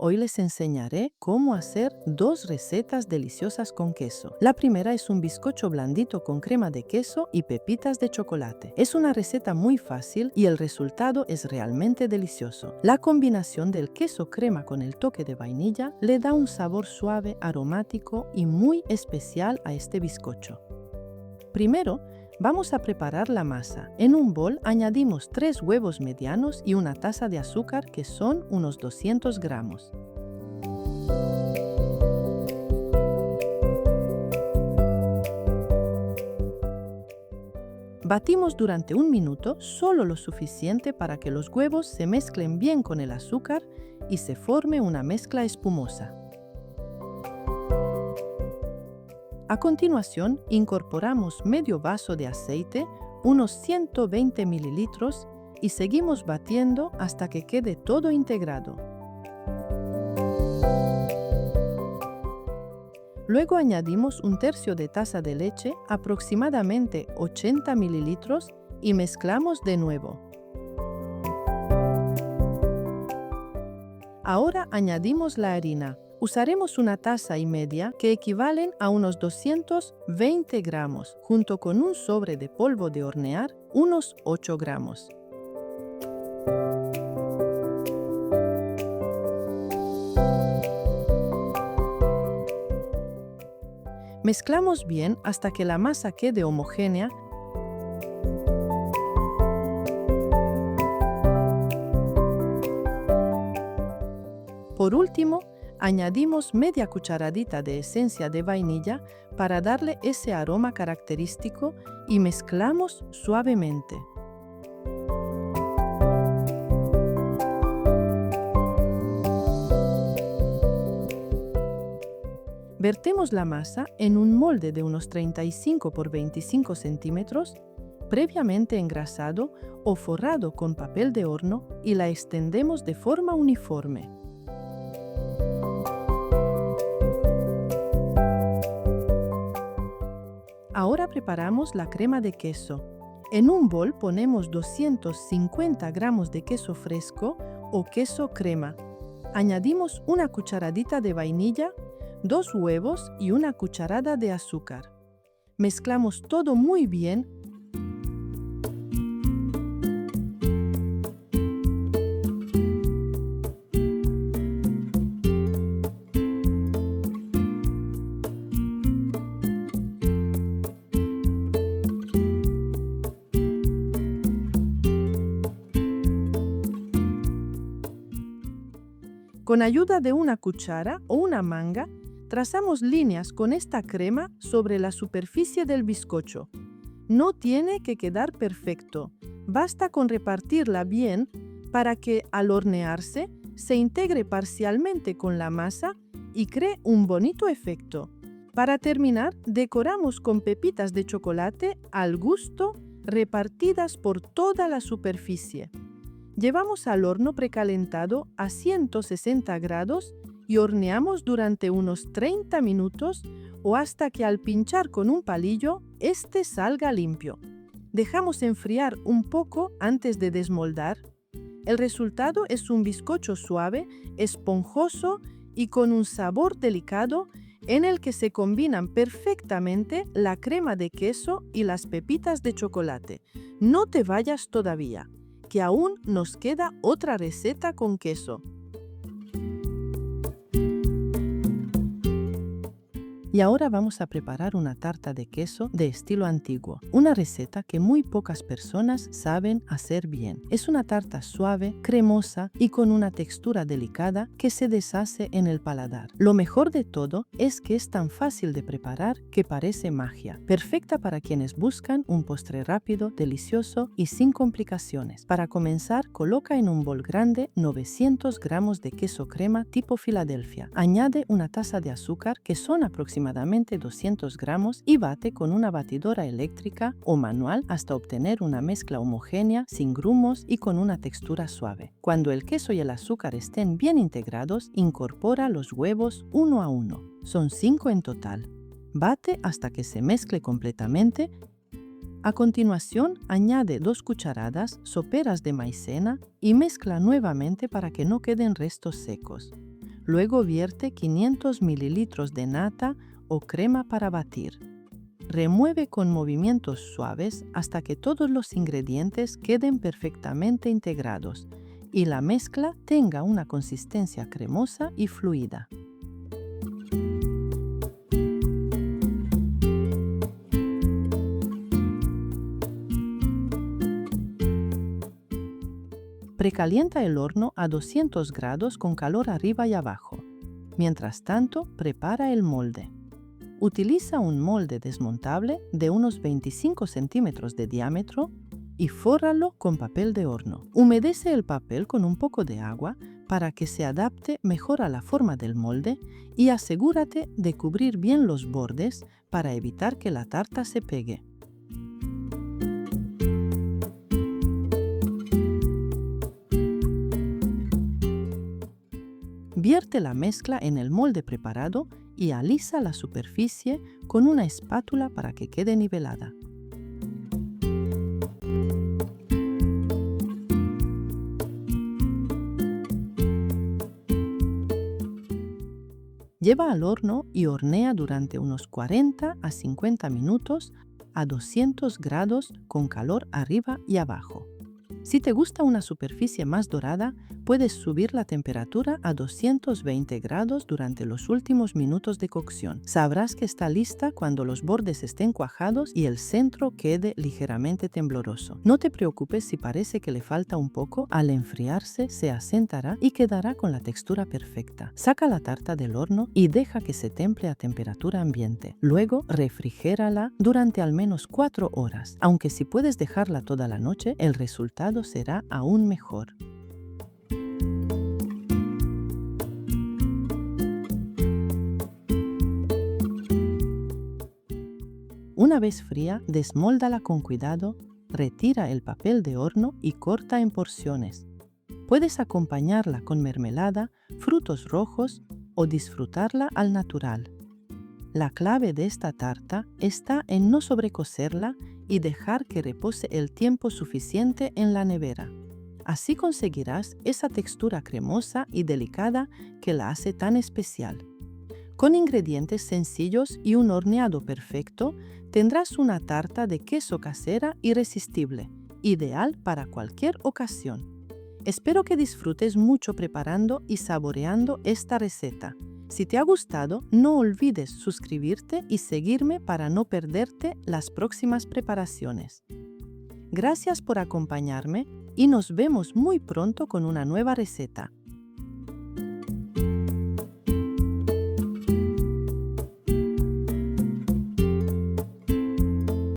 hoy les enseñaré cómo hacer dos recetas deliciosas con queso. La primera es un bizcocho blandito con crema de queso y pepitas de chocolate. Es una receta muy fácil y el resultado es realmente delicioso. La combinación del queso crema con el toque de vainilla le da un sabor suave, aromático y muy especial a este bizcocho. Primero, vamos a preparar la masa. En un bol añadimos 3 huevos medianos y una taza de azúcar que son unos 200 gramos. Batimos durante 1 minuto, solo lo suficiente para que los huevos se mezclen bien con el azúcar y se forme una mezcla espumosa. A continuación, incorporamos medio vaso de aceite, unos 120 mililitros, y seguimos batiendo hasta que quede todo integrado. Luego añadimos 1/3 de taza de leche, aproximadamente 80 mililitros, y mezclamos de nuevo. Ahora añadimos la harina. Usaremos 1,5 tazas que equivalen a unos 220 gramos, junto con un sobre de polvo de hornear, unos 8 gramos. Mezclamos bien hasta que la masa quede homogénea. Por último, añadimos media cucharadita de esencia de vainilla para darle ese aroma característico y mezclamos suavemente. Vertemos la masa en un molde de unos 35 por 25 centímetros, previamente engrasado o forrado con papel de horno, y la extendemos de forma uniforme. Ahora preparamos la crema de queso. En un bol ponemos 250 gramos de queso fresco o queso crema. Añadimos una cucharadita de vainilla, 2 huevos y una cucharada de azúcar. Mezclamos todo muy bien. Con ayuda de una cuchara o una manga, trazamos líneas con esta crema sobre la superficie del bizcocho. No tiene que quedar perfecto, basta con repartirla bien para que al hornearse se integre parcialmente con la masa y cree un bonito efecto. Para terminar, decoramos con pepitas de chocolate al gusto repartidas por toda la superficie. Llevamos al horno precalentado a 160 grados y horneamos durante unos 30 minutos o hasta que al pinchar con un palillo, este salga limpio. Dejamos enfriar un poco antes de desmoldar. El resultado es un bizcocho suave, esponjoso y con un sabor delicado en el que se combinan perfectamente la crema de queso y las pepitas de chocolate. No te vayas todavía, que aún nos queda otra receta con queso. Y ahora vamos a preparar una tarta de queso de estilo antiguo, una receta que muy pocas personas saben hacer bien. Es una tarta suave, cremosa y con una textura delicada que se deshace en el paladar. Lo mejor de todo es que es tan fácil de preparar que parece magia, perfecta para quienes buscan un postre rápido, delicioso y sin complicaciones. Para comenzar, coloca en un bol grande 900 gramos de queso crema tipo Filadelfia. Añade una taza de azúcar, que son aproximadamente 200 gramos, y bate con una batidora eléctrica o manual hasta obtener una mezcla homogénea, sin grumos y con una textura suave. Cuando el queso y el azúcar estén bien integrados, incorpora los huevos uno a uno. Son 5 en total. Bate hasta que se mezcle completamente A continuación, añade 2 cucharadas soperas de maicena y mezcla nuevamente para que no queden restos secos. Luego vierte 500 mililitros de nata o crema para batir. Remueve con movimientos suaves hasta que todos los ingredientes queden perfectamente integrados y la mezcla tenga una consistencia cremosa y fluida. Precalienta el horno a 200 grados con calor arriba y abajo. Mientras tanto, prepara el molde. Utiliza un molde desmontable de unos 25 centímetros de diámetro y fórralo con papel de horno. Humedece el papel con un poco de agua para que se adapte mejor a la forma del molde y asegúrate de cubrir bien los bordes para evitar que la tarta se pegue. Vierte la mezcla en el molde preparado y alisa la superficie con una espátula para que quede nivelada. Lleva al horno y hornea durante unos 40 a 50 minutos a 200 grados con calor arriba y abajo. Si te gusta una superficie más dorada, puedes subir la temperatura a 220 grados durante los últimos minutos de cocción. Sabrás que está lista cuando los bordes estén cuajados y el centro quede ligeramente tembloroso. No te preocupes si parece que le falta un poco, al enfriarse se asentará y quedará con la textura perfecta. Saca la tarta del horno y deja que se temple a temperatura ambiente. Luego, refrigérala durante al menos 4 horas. Aunque si puedes dejarla toda la noche, el resultado será aún mejor. Una vez fría, desmóldala con cuidado, retira el papel de horno y corta en porciones. Puedes acompañarla con mermelada, frutos rojos o disfrutarla al natural. La clave de esta tarta está en no sobrecocerla y dejar que repose el tiempo suficiente en la nevera. Así conseguirás esa textura cremosa y delicada que la hace tan especial. Con ingredientes sencillos y un horneado perfecto, tendrás una tarta de queso casera irresistible, ideal para cualquier ocasión. Espero que disfrutes mucho preparando y saboreando esta receta. Si te ha gustado, no olvides suscribirte y seguirme para no perderte las próximas preparaciones. Gracias por acompañarme y nos vemos muy pronto con una nueva receta.